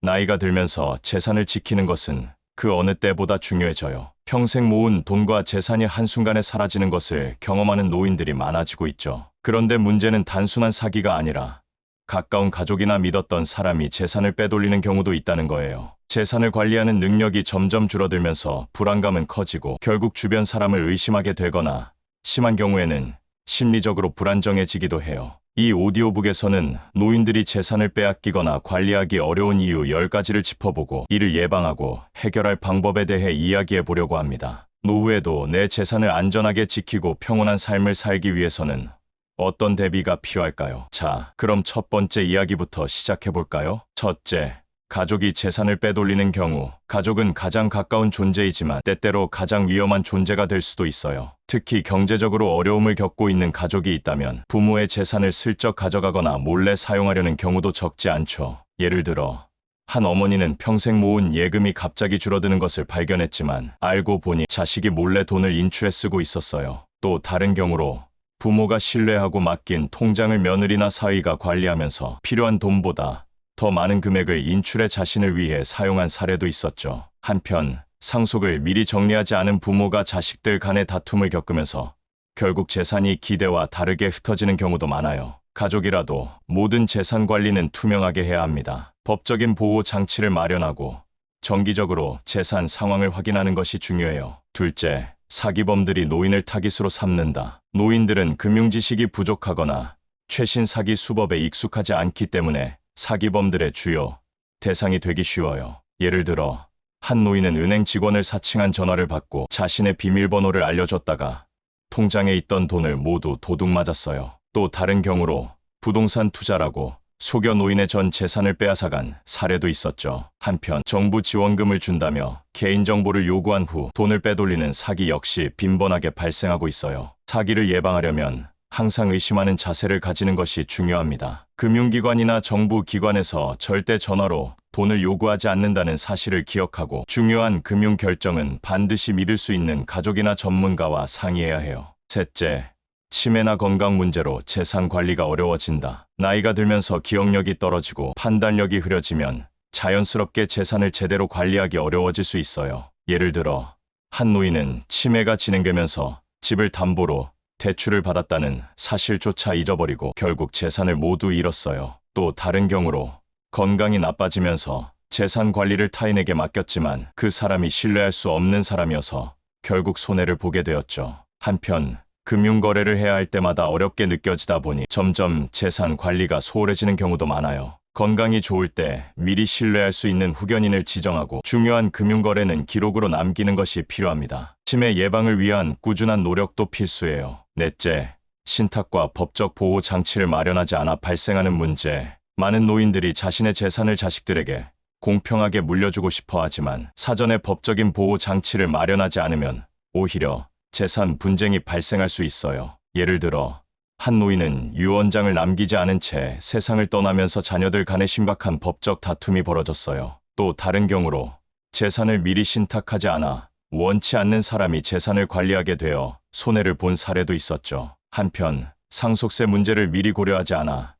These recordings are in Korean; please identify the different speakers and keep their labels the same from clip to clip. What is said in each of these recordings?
Speaker 1: 나이가 들면서 재산을 지키는 것은 그 어느 때보다 중요해져요. 평생 모은 돈과 재산이 한순간에 사라지는 것을 경험하는 노인들이 많아지고 있죠. 그런데 문제는 단순한 사기가 아니라 가까운 가족이나 믿었던 사람이 재산을 빼돌리는 경우도 있다는 거예요. 재산을 관리하는 능력이 점점 줄어들면서 불안감은 커지고 결국 주변 사람을 의심하게 되거나 심한 경우에는 심리적으로 불안정해지기도 해요. 이 오디오북에서는 노인들이 재산을 빼앗기거나 관리하기 어려운 이유 10가지를 짚어보고 이를 예방하고 해결할 방법에 대해 이야기해 보려고 합니다. 노후에도 내 재산을 안전하게 지키고 평온한 삶을 살기 위해서는 어떤 대비가 필요할까요? 자, 그럼 첫 번째 이야기부터 시작해 볼까요? 첫째, 가족이 재산을 빼돌리는 경우. 가족은 가장 가까운 존재이지만 때때로 가장 위험한 존재가 될 수도 있어요. 특히 경제적으로 어려움을 겪고 있는 가족이 있다면 부모의 재산을 슬쩍 가져가거나 몰래 사용하려는 경우도 적지 않죠. 예를 들어 한 어머니는 평생 모은 예금이 갑자기 줄어드는 것을 발견했지만 알고 보니 자식이 몰래 돈을 인출해 쓰고 있었어요. 또 다른 경우로 부모가 신뢰하고 맡긴 통장을 며느리나 사위가 관리하면서 필요한 돈보다 더 많은 금액을 인출해 자신을 위해 사용한 사례도 있었죠. 한편 상속을 미리 정리하지 않은 부모가 자식들 간의 다툼을 겪으면서 결국 재산이 기대와 다르게 흩어지는 경우도 많아요. 가족이라도 모든 재산 관리는 투명하게 해야 합니다. 법적인 보호 장치를 마련하고 정기적으로 재산 상황을 확인하는 것이 중요해요. 둘째, 사기범들이 노인을 타깃으로 삼는다. 노인들은 금융지식이 부족하거나 최신 사기 수법에 익숙하지 않기 때문에 사기범들의 주요 대상이 되기 쉬워요. 예를 들어 한 노인은 은행 직원을 사칭한 전화를 받고 자신의 비밀번호를 알려줬다가 통장에 있던 돈을 모두 도둑맞았어요. 또 다른 경우로 부동산 투자라고 속여 노인의 전 재산을 빼앗아간 사례도 있었죠. 한편 정부 지원금을 준다며 개인정보를 요구한 후 돈을 빼돌리는 사기 역시 빈번하게 발생하고 있어요. 사기를 예방하려면 항상 의심하는 자세를 가지는 것이 중요합니다. 금융기관이나 정부 기관에서 절대 전화로 돈을 요구하지 않는다는 사실을 기억하고 중요한 금융 결정은 반드시 믿을 수 있는 가족이나 전문가와 상의해야 해요. 셋째, 치매나 건강 문제로 재산 관리가 어려워진다. 나이가 들면서 기억력이 떨어지고 판단력이 흐려지면 자연스럽게 재산을 제대로 관리하기 어려워질 수 있어요. 예를 들어 한 노인은 치매가 진행되면서 집을 담보로 대출을 받았다는 사실조차 잊어버리고 결국 재산을 모두 잃었어요. 또 다른 경우로 건강이 나빠지면서 재산 관리를 타인에게 맡겼지만 그 사람이 신뢰할 수 없는 사람이어서 결국 손해를 보게 되었죠. 한편 금융거래를 해야 할 때마다 어렵게 느껴지다 보니 점점 재산 관리가 소홀해지는 경우도 많아요. 건강이 좋을 때 미리 신뢰할 수 있는 후견인을 지정하고 중요한 금융거래는 기록으로 남기는 것이 필요합니다. 치매 예방을 위한 꾸준한 노력도 필수예요. 넷째, 신탁과 법적 보호 장치를 마련하지 않아 발생하는 문제. 많은 노인들이 자신의 재산을 자식들에게 공평하게 물려주고 싶어 하지만 사전에 법적인 보호 장치를 마련하지 않으면 오히려 재산 분쟁이 발생할 수 있어요. 예를 들어 한 노인은 유언장을 남기지 않은 채 세상을 떠나면서 자녀들 간의 심각한 법적 다툼이 벌어졌어요. 또 다른 경우로 재산을 미리 신탁하지 않아 원치 않는 사람이 재산을 관리하게 되어 손해를 본 사례도 있었죠. 한편 상속세 문제를 미리 고려하지 않아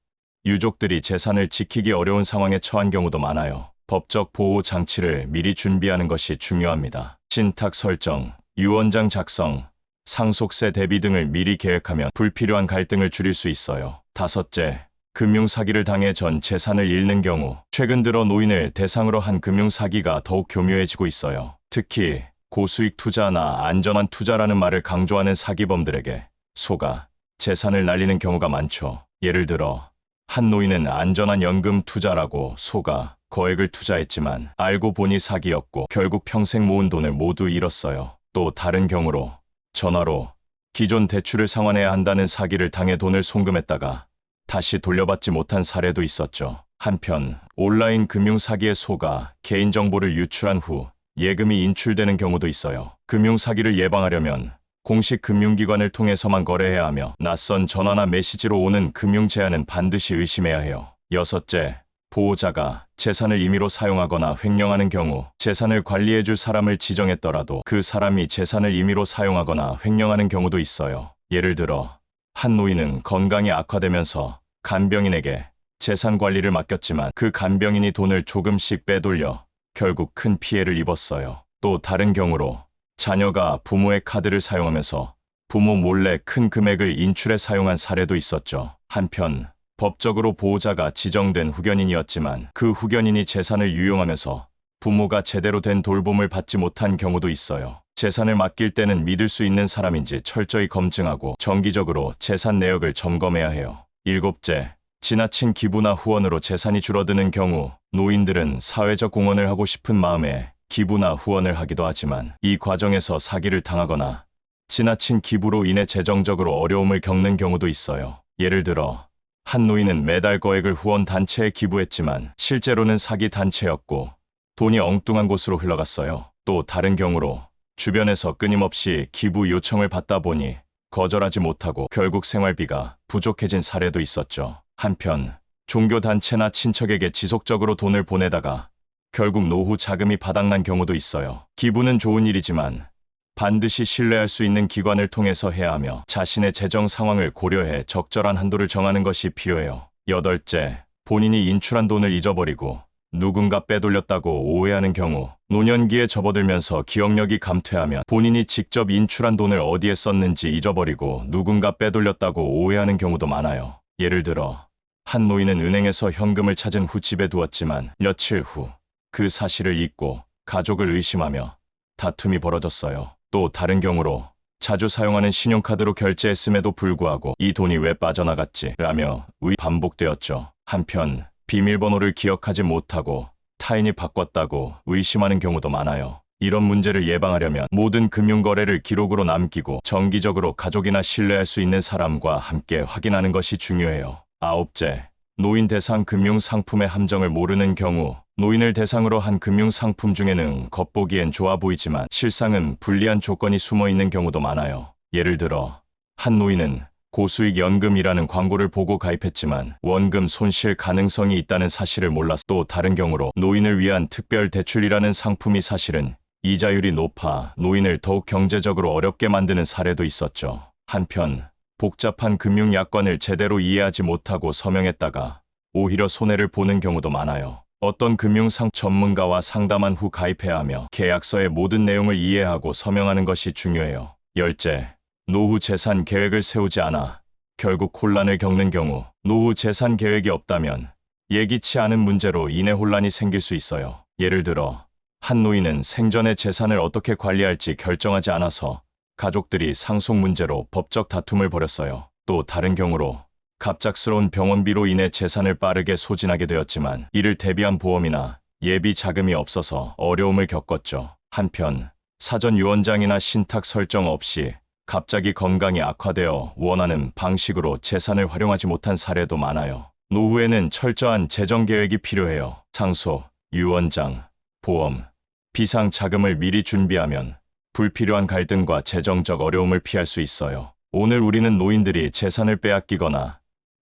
Speaker 1: 유족들이 재산을 지키기 어려운 상황에 처한 경우도 많아요. 법적 보호 장치를 미리 준비하는 것이 중요합니다. 신탁 설정, 유언장 작성, 상속세 대비 등을 미리 계획하면 불필요한 갈등을 줄일 수 있어요. 다섯째, 금융사기를 당해 전 재산을 잃는 경우. 최근 들어 노인을 대상으로 한 금융사기가 더욱 교묘해지고 있어요. 특히 고수익 투자나 안전한 투자라는 말을 강조하는 사기범들에게 속아 재산을 날리는 경우가 많죠. 예를 들어 한 노인은 안전한 연금 투자라고 속아 거액을 투자했지만 알고 보니 사기였고 결국 평생 모은 돈을 모두 잃었어요. 또 다른 경우로 전화로 기존 대출을 상환해야 한다는 사기를 당해 돈을 송금했다가 다시 돌려받지 못한 사례도 있었죠. 한편 온라인 금융사기에 속아 개인정보를 유출한 후 예금이 인출되는 경우도 있어요. 금융사기를 예방하려면 공식 금융기관을 통해서만 거래해야 하며 낯선 전화나 메시지로 오는 금융 제안은 반드시 의심해야 해요. 여섯째, 보호자가 재산을 임의로 사용하거나 횡령하는 경우. 재산을 관리해줄 사람을 지정했더라도 그 사람이 재산을 임의로 사용하거나 횡령하는 경우도 있어요. 예를 들어 한 노인은 건강이 악화되면서 간병인에게 재산 관리를 맡겼지만 그 간병인이 돈을 조금씩 빼돌려 결국 큰 피해를 입었어요. 또 다른 경우로 자녀가 부모의 카드를 사용하면서 부모 몰래 큰 금액을 인출해 사용한 사례도 있었죠. 한편 법적으로 보호자가 지정된 후견인이었지만 그 후견인이 재산을 유용하면서 부모가 제대로 된 돌봄을 받지 못한 경우도 있어요. 재산을 맡길 때는 믿을 수 있는 사람인지 철저히 검증하고 정기적으로 재산 내역을 점검해야 해요. 일곱째, 지나친 기부나 후원으로 재산이 줄어드는 경우 노인들은 사회적 공헌을 하고 싶은 마음에 기부나 후원을 하기도 하지만 이 과정에서 사기를 당하거나 지나친 기부로 인해 재정적으로 어려움을 겪는 경우도 있어요. 예를 들어 한 노인은 매달 거액을 후원 단체에 기부했지만 실제로는 사기 단체였고 돈이 엉뚱한 곳으로 흘러갔어요. 또 다른 경우로 주변에서 끊임없이 기부 요청을 받다 보니 거절하지 못하고 결국 생활비가 부족해진 사례도 있었죠. 한편 종교단체나 친척에게 지속적으로 돈을 보내다가 결국 노후 자금이 바닥난 경우도 있어요. 기부는 좋은 일이지만 반드시 신뢰할 수 있는 기관을 통해서 해야 하며 자신의 재정 상황을 고려해 적절한 한도를 정하는 것이 필요해요. 여덟째, 본인이 인출한 돈을 잊어버리고 누군가 빼돌렸다고 오해하는 경우 노년기에 접어들면서 기억력이 감퇴하면 본인이 직접 인출한 돈을 어디에 썼는지 잊어버리고 누군가 빼돌렸다고 오해하는 경우도 많아요. 예를 들어 한 노인은 은행에서 현금을 찾은 후 집에 두었지만 며칠 후 그 사실을 잊고 가족을 의심하며 다툼이 벌어졌어요. 또 다른 경우로 자주 사용하는 신용카드로 결제했음에도 불구하고 이 돈이 왜 빠져나갔지? 라며 반복되었죠. 한편 비밀번호를 기억하지 못하고 타인이 바꿨다고 의심하는 경우도 많아요. 이런 문제를 예방하려면 모든 금융거래를 기록으로 남기고 정기적으로 가족이나 신뢰할 수 있는 사람과 함께 확인하는 것이 중요해요. 아홉째, 노인 대상 금융상품의 함정을 모르는 경우 노인을 대상으로 한 금융상품 중에는 겉보기엔 좋아 보이지만 실상은 불리한 조건이 숨어있는 경우도 많아요. 예를 들어 한 노인은 고수익 연금이라는 광고를 보고 가입했지만 원금 손실 가능성이 있다는 사실을 몰랐어. 또 다른 경우로 노인을 위한 특별 대출이라는 상품이 사실은 이자율이 높아 노인을 더욱 경제적으로 어렵게 만드는 사례도 있었죠. 한편 복잡한 금융 약관을 제대로 이해하지 못하고 서명했다가 오히려 손해를 보는 경우도 많아요. 어떤 금융상 전문가와 상담한 후 가입해야 하며 계약서의 모든 내용을 이해하고 서명하는 것이 중요해요. 열째, 노후 재산 계획을 세우지 않아 결국 혼란을 겪는 경우 노후 재산 계획이 없다면 예기치 않은 문제로 인해 혼란이 생길 수 있어요. 예를 들어 한 노인은 생전에 재산을 어떻게 관리할지 결정하지 않아서 가족들이 상속 문제로 법적 다툼을 벌였어요. 또 다른 경우로 갑작스러운 병원비로 인해 재산을 빠르게 소진하게 되었지만 이를 대비한 보험이나 예비 자금이 없어서 어려움을 겪었죠. 한편 사전 유언장이나 신탁 설정 없이 갑자기 건강이 악화되어 원하는 방식으로 재산을 활용하지 못한 사례도 많아요. 노후에는 철저한 재정 계획이 필요해요. 상속, 유언장, 보험, 비상 자금을 미리 준비하면 불필요한 갈등과 재정적 어려움을 피할 수 있어요. 오늘 우리는 노인들이 재산을 빼앗기거나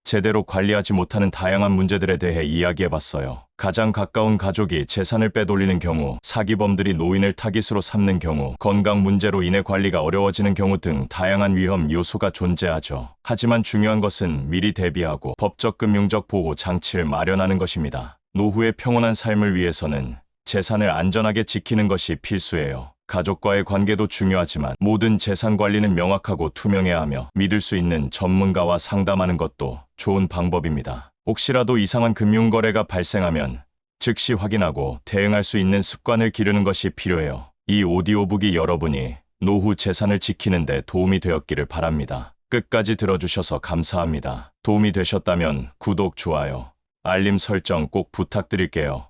Speaker 1: 제대로 관리하지 못하는 다양한 문제들에 대해 이야기해봤어요. 가장 가까운 가족이 재산을 빼돌리는 경우, 사기범들이 노인을 타깃으로 삼는 경우, 건강 문제로 인해 관리가 어려워지는 경우 등 다양한 위험 요소가 존재하죠. 하지만 중요한 것은 미리 대비하고 법적 금융적 보호 장치를 마련하는 것입니다. 노후의 평온한 삶을 위해서는 재산을 안전하게 지키는 것이 필수예요. 가족과의 관계도 중요하지만 모든 재산 관리는 명확하고 투명해야 하며 믿을 수 있는 전문가와 상담하는 것도 좋은 방법입니다. 혹시라도 이상한 금융거래가 발생하면 즉시 확인하고 대응할 수 있는 습관을 기르는 것이 필요해요. 이 오디오북이 여러분이 노후 재산을 지키는 데 도움이 되었기를 바랍니다. 끝까지 들어주셔서 감사합니다. 도움이 되셨다면 구독, 좋아요, 알림 설정 꼭 부탁드릴게요.